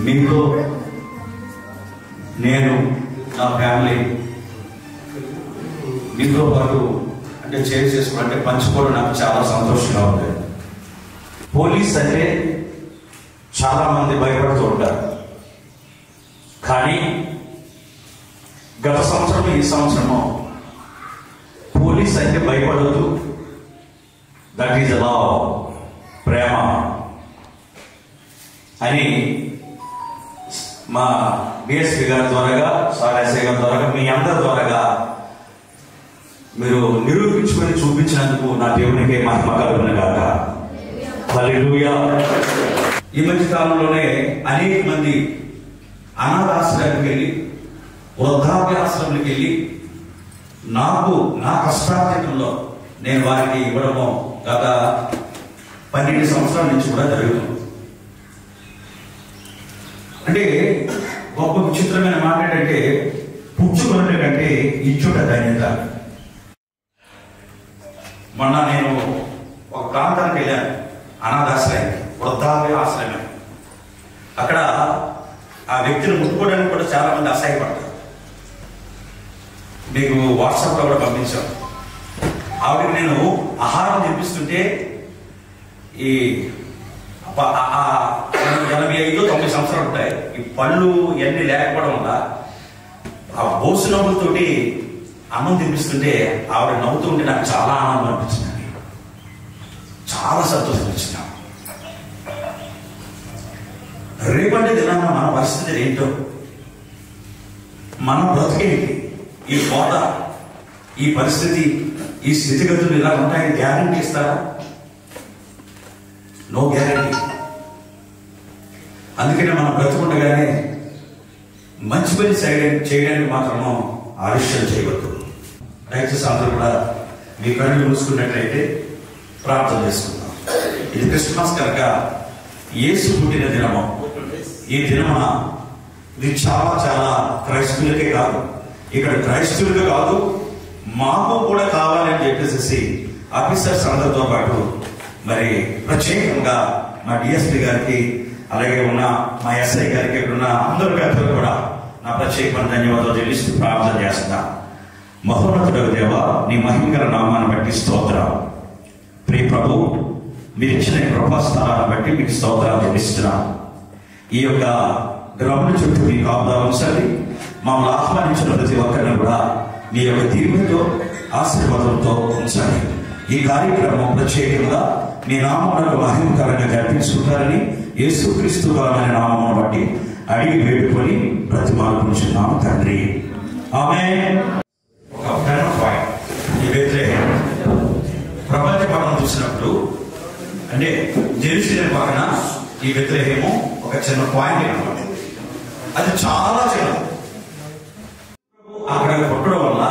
మీతో నేను నా ఫ్యామిలీ మీతో పాటు అంటే షేర్ చేసుకోవడం అంటే పంచుకోవడం నాకు చాలా సంతోషంగా ఉంది. పోలీస్ అంటే చాలా మంది భయపడుతూ ఉంటారు, కానీ గత సంవత్సరం ఈ సంవత్సరము పోలీస్ అంటే భయపడద్దు, దట్ ఈజ్ లవ్, ప్రేమ అని మా బిఎస్పీ గారి ద్వారాగా, సారాసే గారి ద్వారాగా, మీ అందరి ద్వారాగా మీరు నిరూపించుకొని చూపించినందుకు నా దేవునికి మహిమ కలుగును గాక. హల్లెలూయా. ఈ మధ్య కాలంలోనే అనేక మంది అనాథాశ్రయానికి వెళ్ళి, వృద్ధాప్యాశ్రమానికి వెళ్ళి నాకు నా కష్టార్జితంలో నేను వారికి ఇవ్వడము గత 12 సంవత్సరాల నుంచి కూడా జరుగుతుంది. అంటే గొప్ప విచిత్రమైన మాట ఏంటంటే, పుచ్చుకున్నట్టు కంటే ఇచ్చుట ధన్యత. మొన్న నేను ఒక ప్రాంతానికి వెళ్ళాను, అనాథాశ్రయం, వృద్ధాప్య ఆశ్రయం. అక్కడ ఆ వ్యక్తిని ముట్టుకోవడానికి కూడా చాలా మంది అసహాయపడతారు. మీకు వాట్సాప్లో కూడా పంపించాం. ఆవిడకి నేను ఆహారం తెప్పిస్తుంటే ఈ 85-90 సంవత్సరాలు ఉంటాయి. ఈ పళ్ళు ఇవన్నీ లేకపోవడం వల్ల ఆ బోసు నవ్వులతోటి అన్నం తినిపిస్తుంటే ఆవిడ నవ్వుతూ ఉంటే నాకు చాలా ఆనందం అనిపించింది, చాలా సంతోషం అనిపించింది. రేపటి దినాన మన పరిస్థితి ఏంటో, మన బ్రతికేంటి, ఈ కోట, ఈ పరిస్థితి, ఈ స్థితిగతులు ఇలా ఉంటాయని గ్యారంటీ ఇస్తారా? No guarantee. అందుకనే మనం బ్రతుకుండగానే మంచి పని చేయడానికి మాత్రము ఆలస్యం చేయవద్దు. దయచేసి అందరూ కూడా మీ కళ్ళు మూసుకున్నట్లయితే ప్రార్థన చేసుకుందాం. ఇది క్రిస్మస్ కనుక యేసు పుట్టిన దినము. ఈ దినమున ఇది చాలా చాలా క్రైస్తవులకే కాదు, ఇక్కడ క్రైస్తవులకు కాదు మాకు కూడా కావాలని చెప్పేసి ఆఫీసర్స్ అందరితో పాటు మరి ప్రత్యేకంగా మా డిఎస్పీ గారికి, అలాగే ఉన్న మా ఎస్ఐ గారికి, ఇక్కడ ఉన్న అందరి పేదలు కూడా నా ప్రత్యేకమైన ధన్యవాదాలు చెల్లిస్తూ ప్రార్థన చేస్తున్నా. మహోన్నతుడగు దేవా, నీ మహిమగల నామాన్ని బట్టి స్తోత్రం. ప్రియ ప్రభు, మీరు ఇచ్చిన కృపాస్థానాన్ని బట్టి మీకు స్తోత్రాలు చెల్లిస్తున్నా. ఈ యొక్క గ్రామం చుట్టూ మీ కాపుదల ఉంచాలి. మమ్మల్ని ఆహ్వానించిన ప్రతి ఒక్కరిని కూడా మీ యొక్క దీవెనతో, ఆశీర్వాదంతో ఉంచాలి. ఈ కార్యక్రమం ప్రత్యేకంగా మీ నామమునకు మహిమకరంగా జరిపించుకుంటారని యేసుక్రీస్తు బలమైన నామమును బట్టి అడిగి వేడుకొని బ్రతిమాలుకుంటున్నాము తండ్రి. ఆమేన్. ఒక పాయింట్, ఈ బెత్లెహేం ప్రపంచ పటం చూసినప్పుడు అంటే జెరూసలేం పక్కన ఈ బెత్లెహేము ఒక చిన్న పాయింట్ అన్నమాట. అది చాలా చిన్నది. అక్కడ కొట్టడం వల్ల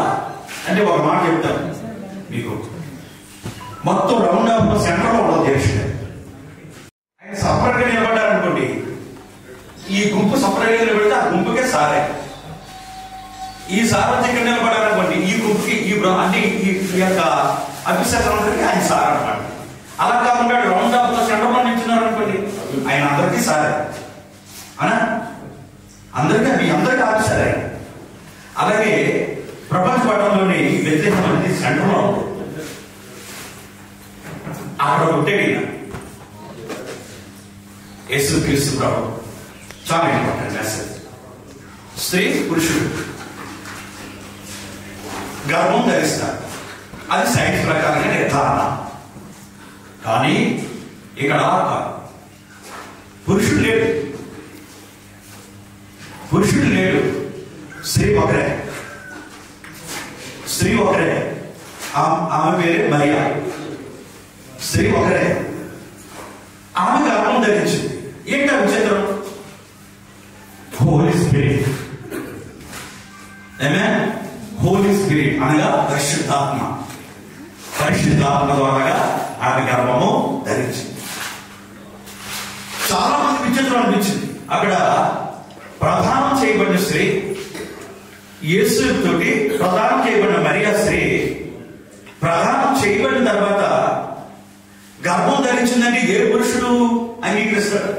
అంటే ఒక మాట చెప్తాను మీకు, మొత్తం రౌండ్ ఆఫ్ సెంటర్లో ఉండదు జెరూసలేం. ఆయన సపరేట్గా నిలబడ్డారనుకోండి, ఈ గుంపు సపరేట్గా నిలబడితే ఆ గుంపుకే సారే. ఈ సార్వత్రిక నిలబడారనుకోండి, ఈ గుంపుకి ఈ అంటే ఈ యొక్క అభిషేకానికి ఆయన సార్ అనమాట. అలా కాకుండా రౌండ్ ఆఫ్ సెంటర్లో నిల్చున్నారు అనుకోండి, ఆయన అందరికీ సారే అనా, అందరికీ మీ అందరికీ ఆఫీసరే. అలాగే ప్రపంచ పటంలోని బెత్లెహేం అనేది సెంటర్లో ఉంది. అక్కడ పుట్టాడు యేసుక్రీస్తు ప్రభు. చాలా ఇంపార్టెంట్ మెసేజ్. స్త్రీ పురుషుడు గర్భం ధరిస్తారు, అది సైన్స్ ప్రకారంగా నిర్ధారణ. కానీ ఇక్కడ పురుషుడు లేడు, పురుషుడు లేడు, స్త్రీ ఒకరే. స్త్రీ ఒకరే, ఆమె పేరే మరియా. స్త్రీ ఒకరే, ఆమె గర్భం ధరించింది. ఏంటో విచిత్రం, హోలీ స్పిరిట్. ఆమేన్. హోలీ స్పిరిట్ అనగా పరిశుద్ధాత్మ. పరిశుద్ధాత్మ ద్వారా ఆమె గర్భము ధరించింది. చాలా మంది విచిత్రం అనిపించింది. అక్కడ ప్రదానం చేయబడిన స్త్రీ, యేసు తోటి ప్రదానం చేయబడిన మరియా స్త్రీ ప్రదానం చేయబడిన తర్వాత గర్భం ధరించిందంటే ఏ పురుషుడు అంగీకరిస్తాడు?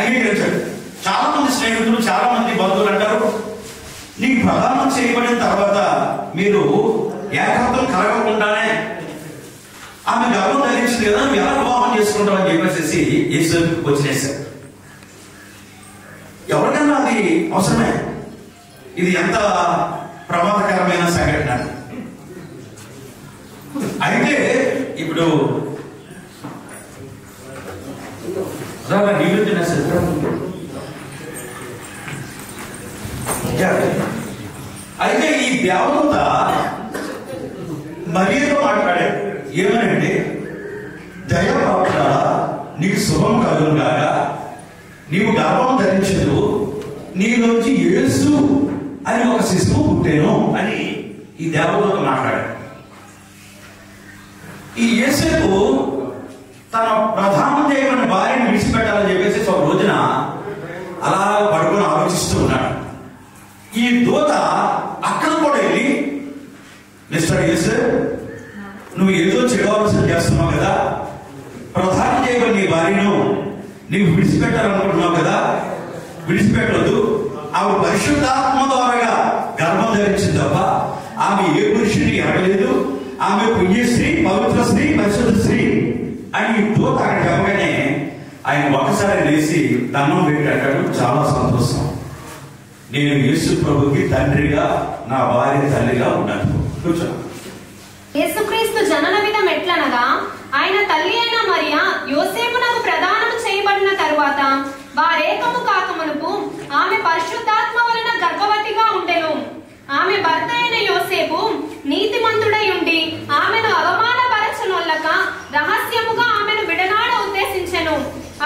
అంగీకరించాడు. చాలా మంది స్నేహితులు, చాలా మంది బంధువులు అంటారు, నీకు ప్రదానం చేయబడిన తర్వాత మీరు ఏకత్వం కలగకుండానే ఆమె గర్భం ధరించింది కదా, నువ్వు ఎలా వివాహం చేసుకుంటావు అని చెప్పేసి యేసుకి వచ్చినేశారు. ఎవరికైనా అది అవసరమే. ఇది ఎంత ప్రమాదకరమైన సంఘటన. అయితే ఇప్పుడు నీళ్ళు తినేసారు. అయితే ఈ దేవదూత మరియతో మాట్లాడాడు. ఏమనంటే, దయప్రాప్త నీకు శుభం కలుగును గాక, నీవు గర్భం ధరించదు, నీలోంచి యేసు అని ఒక శిశువు పుట్టేను అని ఈ దేవదూత మాట్లాడాడు. ఈ యేసేపు తన ప్రధానమంత్రి అయిన భార్యను విడిచిపెట్టాలని చెప్పేసి ఒక రోజున అలా పడుకొని ఆలోచిస్తూ ఉన్నాడు. ఈ దూత అక్కడ కూడా వెళ్ళి, మిస్టర్ యేసేపు, నువ్వు ఏదో చెడు ఆలోచన చేస్తున్నావు కదా, ప్రధానం చేయబడి నీ భార్యను నీవు విడిచిపెట్టాలనుకుంటున్నావు కదా, విడిచిపెట్టవద్దు. ఆమె పరిశుద్ధాత్మ ద్వారా గర్భం ధరించింది తప్ప ఆమె ఏ పురుషుని ఎరగలేదు. ఆమె పుణ్యశ్రీ, పవిత్ర స్త్రీ, పరిశుద్ధ స్త్రీ అని దూత అక్కడ చెప్పగానే ఆయన ఒకసారి లేచి దండం పెట్టి అంటాడు, చాలా సంతోషం, నేను యేసు ప్రభుకి తండ్రిగా, నా భార్య తల్లిగా ఉన్నాను. కూర్చో. యేసుక్రీస్తు జనన విధం ఎట్లనగా, ఆయన తల్లి అయిన మరియ యోసేపునకు ప్రదానం చేయబడిన తరువాత వారేకము కాకమునుపు ఆమె పరిశుద్ధాత్మ వలన గర్భవతిగా ఉండెను. ఆమె భర్త అయిన యోసేపు నీతిమంతుడై ఉండి ఆమెను అవమానపరచనొల్లక రహస్యముగా ఆమెను విడనాడ ఉద్దేశించెను.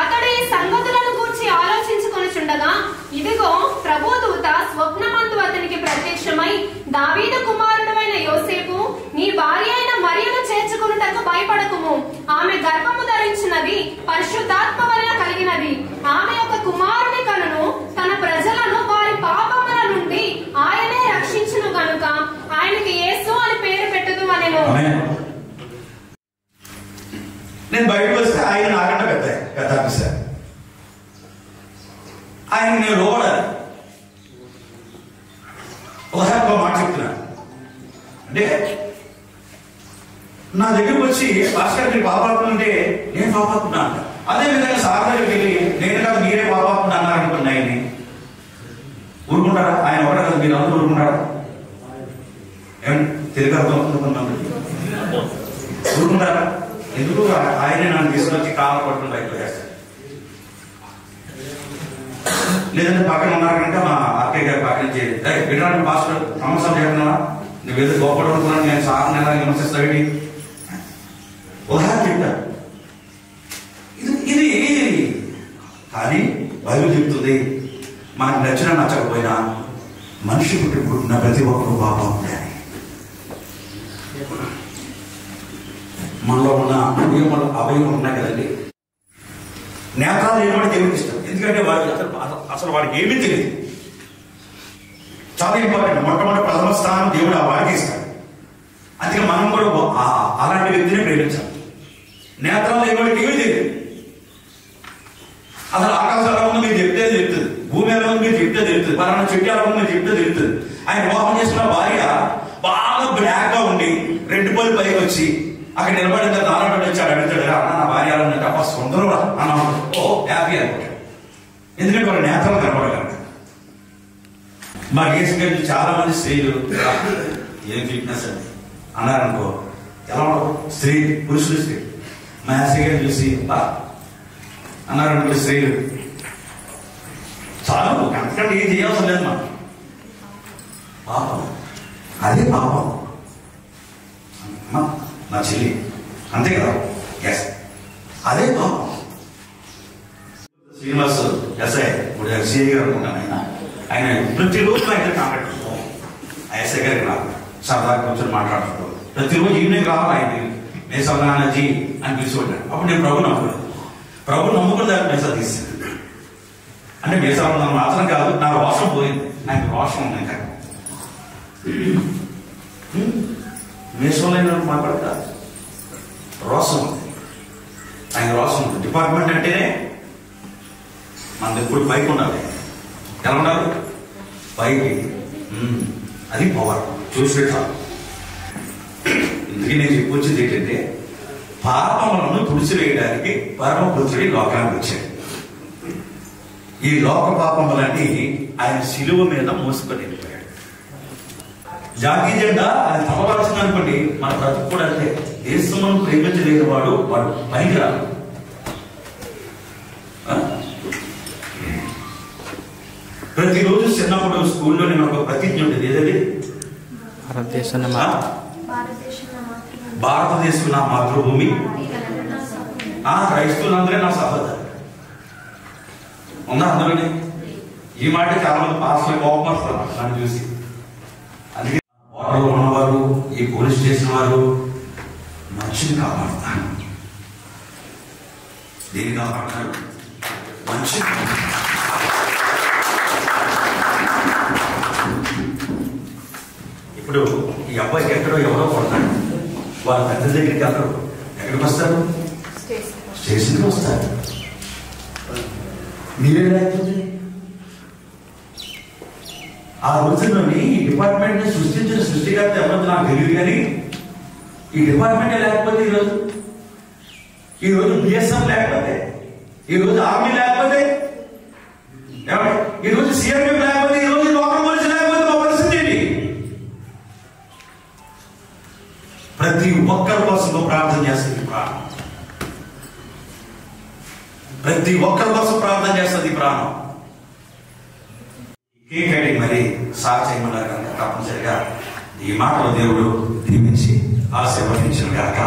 అతడు ఈ సంగతులను గూర్చి ఆలోచించుకొనుచుండగా, ఇదిగో ప్రభుదూత స్వప్నమందు అతనికి ప్రత్యక్షమై, దావీదు కుమారుడైన యోసేపు, నీ భార్య అయిన మరియను చేర్చుకొనుటకు భయపడకుము. ఆమె గర్భము ధరించినది పరిశుద్ధాత్మ వలన కలిగినది. ఆమె ఒక కుమారుని కనును, తన ప్రజలను వారి పాపముల నుండి ఆయనే రక్షించును గనుక ఆయనకి యేసు అని పేరు పెట్టుదు అనెను. నేను బయటకు వస్తే ఆయన నాకంటే పెద్ద ఆఫీసర్. ఆయన నేను లోపడాలి. ఒక మాట చెప్తున్నా అంటే, నా దగ్గరకు వచ్చి భాస్కర్ మీరు పాపాత్మ అంటే నేను పాపాత్మన్నా అంట. అదేవిధంగా సార్ దగ్గరికి వెళ్ళి నేను కాదు మీరే పాపాత్మ అన్నారు అనుకున్నా. ఆయన్ని ఊరుకుంటారా? ఆయన ఒకటే కదా, మీరు అందరూ ఊరుకుంటారా? ఏమంటే తెలుగు అర్థం అవుతుంది, ఊరుకుంటారా? ఎందుకు? ఆయనే నన్ను తీసుకొచ్చి కాలం పట్టుకుని బయటకు వేస్తాడు. లేదంటే పక్కన ఉన్నారు కనుక మా అక్కయ్య గారి పక్కన చేయాలి, వినడానికి పాస్టర్ నమ్మకం చేస్తున్నావా, నువ్వేదో గొప్పడు అనుకున్నాను, నేను సార్ని ఎలా విమర్శిస్తావు. ఉదాహరణ చెప్తా. ఇది కానీ బైబిల్ చెప్తుంది, మనకు నచ్చినా నచ్చకపోయినా మనిషి పుట్టిన ప్రతి ఒక్కరు పాపం ఉండాలి. మనలో ఉన్న అవయవం ఉన్నాయి కదండి. నేత్రాలు ఏమని దేవుడికి ఇష్టం, ఎందుకంటే వాడికి అసలు వాడికి ఏమీ తెలియదు. చాలా ఇంపార్టెంట్. మొట్టమొదటి ప్రథమ స్థానం దేవుడు ఆ వాడికి ఇస్తాడు. అందుకే మనం కూడా అలాంటి వ్యక్తిని ప్రేమించాలి. నేత్రాలు ఏమని ఏమీ తెలియదు. అసలు ఆకాశం ఎలా ఉందో మీరు చెప్తే తెలుస్తుంది, భూమి ఎలా ఉందో మీరు చెప్తే తెలుస్తుంది, పలానా చెట్టు ఎలా ఉందో మీరు చెప్తే తెలుస్తుంది. ఆయన వివాహం చేసుకున్న భార్య బాగా బ్లాక్ గా ఉండి 2 పళ్ళు పైకి వచ్చి అక్కడ నిలబడిన నాలుగు వచ్చాడు, అడుగుతాడు, అన్న నా భార్య అలా తప్ప సొంతలో అన్న ఓ హ్యాపీ అనుకుంటాడు. ఎందుకంటే వాళ్ళ నేతలు కనపడగలరు. మా కేసు చాలా మంది స్త్రీలు ఏం ఫిట్నెస్ అండి అన్నారనుకో, ఎలా ఉండవు స్త్రీ, పురుషులు స్త్రీ మా యాసగా చూసి అన్నారనుకో స్త్రీలు, చాలు అంతకంటే ఏం చేయాల్సిన లేదు. మనం పాపం, అదే పాపం. నా చెల్లి అంతే కదా, ఎస్ అదే పాపం. శ్రీనివాస్ ఎస్ఐ ఇప్పుడు సిఐ గారు అనుకుంటాను. ఆయన ప్రతిరోజు ఆయన కాంటాక్ట్ ఆ ఎస్ఐ గారికి నాకు సరదాగా కూర్చొని మాట్లాడుతున్నాడు. ప్రతిరోజు ఈవినింగ్ రావాలి ఆయన మేసజీ అని పిలుచుకుంటాడు. అప్పుడు నేను ప్రభు నమ్ముకున్నాను. ప్రభు నమ్ముకుని దానికి మేసా తీసాను. అంటే మేసా ఉన్నది మాత్రం కాదు, నా రోషం పోయింది. నాకు రోషం ఉంది. ఇంకా మేసంలో మాట్లాడతా రోషం ఉంది. ఆయన రోషం ఉంది. డిపార్ట్మెంట్ అంటేనే మనది ఎప్పుడు పైకి ఉండాలి. ఎలా ఉండాలి? పైకి. అది పవర్. చూసేట ఇందుకే నేను చెప్పొచ్చింది ఏంటంటే, పాపములను తుడిచివేయడానికి పరమపుత్రుడి లోకానికి వచ్చాడు. ఈ లోక పాపములన్నీ ఆయన శిలువ మీద మోసుకొని వెళ్ళిపోయాడు. జాతీయ జెండా ఆయన తమవలసింది అనుకోండి, మన బ్రతుకు కూడా అంటే దేశమును ప్రేమించలేని వాడు పనికిరాడు. ప్రతిరోజు చిన్నప్పుడు స్కూల్లో నేను ఒక ప్రతిజ్ఞ ఉండేది. ఏదండి? భారతదేశం నా మాతృభూమి, క్రైస్తవులందరే నా సహోదరు. ఉందా అందులోనే? ఈ మాట చాలా మంది పాస్టర్ కోపం వస్తారు నన్ను చూసి. అందుకే ఓటర్లో ఉన్నవారు, ఈ పోలీస్ స్టేషన్ వారు మంచిని కాపాడుతారు. దేని కాపాడతారు? మంచి. ఇప్పుడు ఈ అబ్బాయికి ఎక్కడో ఎవరో కొడతాడు, వాళ్ళ పెద్ద దగ్గరికి వెళ్తారు. ఎక్కడికి వస్తారు? స్టేషన్కి వస్తారు. మీరేమైతుంది? ఆ రోజుల్లోని ఈ డిపార్ట్మెంట్ ని సృష్టించిన సృష్టికర్త ఎవరు నాకు తెలియదు, కానీ ఈ డిపార్ట్మెంట్ లేకపోతే ఈరోజు బిఎస్ఎఫ్ లేకపోతే, ఈరోజు ఆర్మీ లేకపోతే, ఈరోజు సిఆర్పీఎఫ్ లేకపోతే, ఈరోజు లోకల్ పోలీసు లేకపోతే మా పరిస్థితి ఏంటి? ప్రతి ఒక్కరి కోసం ప్రార్థన చేస్తుంది ప్రాణం. ప్రతి ఒక్కరి కోసం ప్రార్థన చేస్తుంది ప్రాణం. కేక్ కటింగ్ మరి సార్ చేయమన్నారు కనుక తప్పనిసరిగా ఈ మాటలు దేవుడు దీవించి ఆశీర్వదించిన గాక.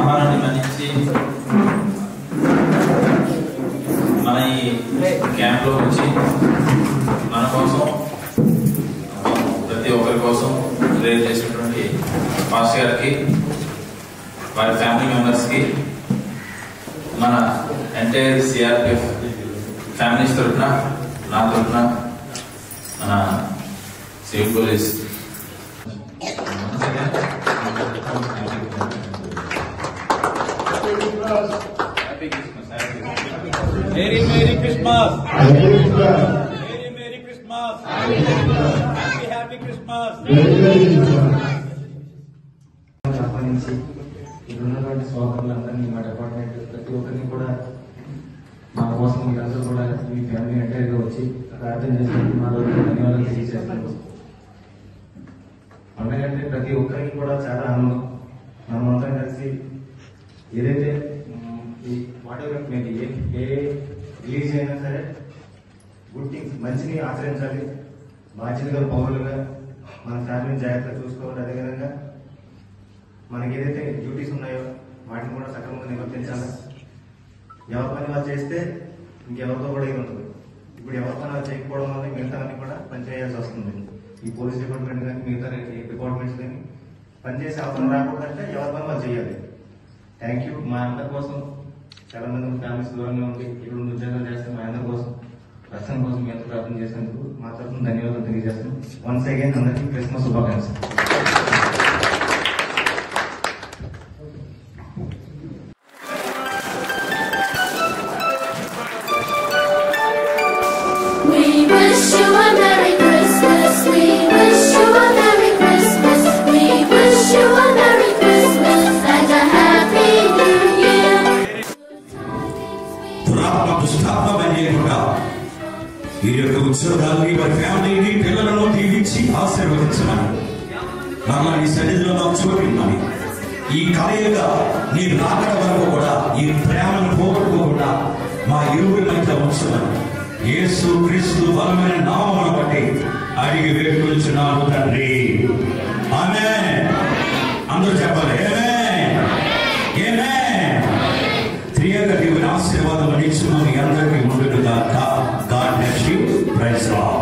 ఆహారాన్ని మన్నించి మన ఈ క్యాంప్లో వచ్చి మన కోసం, ప్రతి ఒక్కరి కోసం ప్రేయర్ చేసినటువంటి మాస్టర్ గారికి, వారి ఫ్యామిలీ మెంబర్స్కి, మన ఎంటైర్ సిఆర్పిఎఫ్ ఫ్యామిలీస్ తరఫున, నా తరఫున, మన civil police Merry Christmas. Merry Christmas. Happy Christmas. ఆహ్వానించి ఇక్కడున్నటువంటి సోదరులందరినీ, మా డిపార్ట్మెంట్ ప్రతి ఒక్కరిని కూడా మా కోసం మీరందరూ కూడా మీ ఫ్యామిలీ ఎంటైర్గా వచ్చి ప్రార్థన చేసినందుకు మా రోజు ధన్యవాదాలు తెలియజేస్తాను. పండగంటే ప్రతి ఒక్కరికి కూడా చాలా ఆనందం. మనమంతా కలిసి ఏదైతే ఈ what ever maybe A release అయినా సరే గుడ్ థింగ్స్, మంచిని ఆచరించాలి. బాధ్యతగా పౌరులుగా మన ఫ్యామిలీని జాగ్రత్తగా చూసుకోవాలి. అదేవిధంగా మనకి ఏదైతే డ్యూటీస్ ఉన్నాయో వాటిని కూడా సక్రమంగా నిర్వర్తించాలి. ఎవరి పని వాళ్ళు చేస్తే ఇంకెవరితో కూడా ఇది ఉంటుంది. ఇప్పుడు ఎవరి పని వాళ్ళు చేయకపోవడం వల్ల మిగతాన్ని కూడా పనిచేయాల్సి వస్తుంది. ఈ పోలీస్ డిపార్ట్మెంట్ కానీ మిగతా డిపార్ట్మెంట్స్ కానీ పనిచేసే అవసరం రాకూడదంటే ఎవరి పని వాళ్ళు చేయాలి. Thank you. మా అందరి కోసం చాలా మంది ఫ్యామిలీస్ దూరంగా ఉండి ఇక్కడ ఉద్యోగాలు చేస్తే మా అందరి కోసం, రక్షణ కోసం ఎంత ప్రార్థన చేసినందుకు మా తరఫున ధన్యవాదాలు తెలియజేస్తాం. వన్స్ అగైన్ అందరికీ క్రిస్మస్ శుభాకాంక్షలు. ఈ యొక్క ఉత్సవాన్ని వారి ఫ్యామిలీని, పిల్లలను దీవించి ఆశీర్వదించమని, మరలా నీ సన్నిధిలో నాకు చూపించమని, ఈ కలయిక నీ రాకడ వరకు కూడా ఈ ప్రేమను పోగొట్టుకోకుండా మా ఇరువురి మధ్య ఉంచమని యేసు క్రీస్తు బలమైన నామమును బట్టి అడిగి వేడుకొంచున్నాను తండ్రి. ఆమేన్. అందరూ చెప్పాలి ఆమేన్. ఆమేన్. త్రియేక దేవుని ఆశీర్వాదం నిత్యము మీ అందరికీ ఉండును గాక. God bless you. Praise God.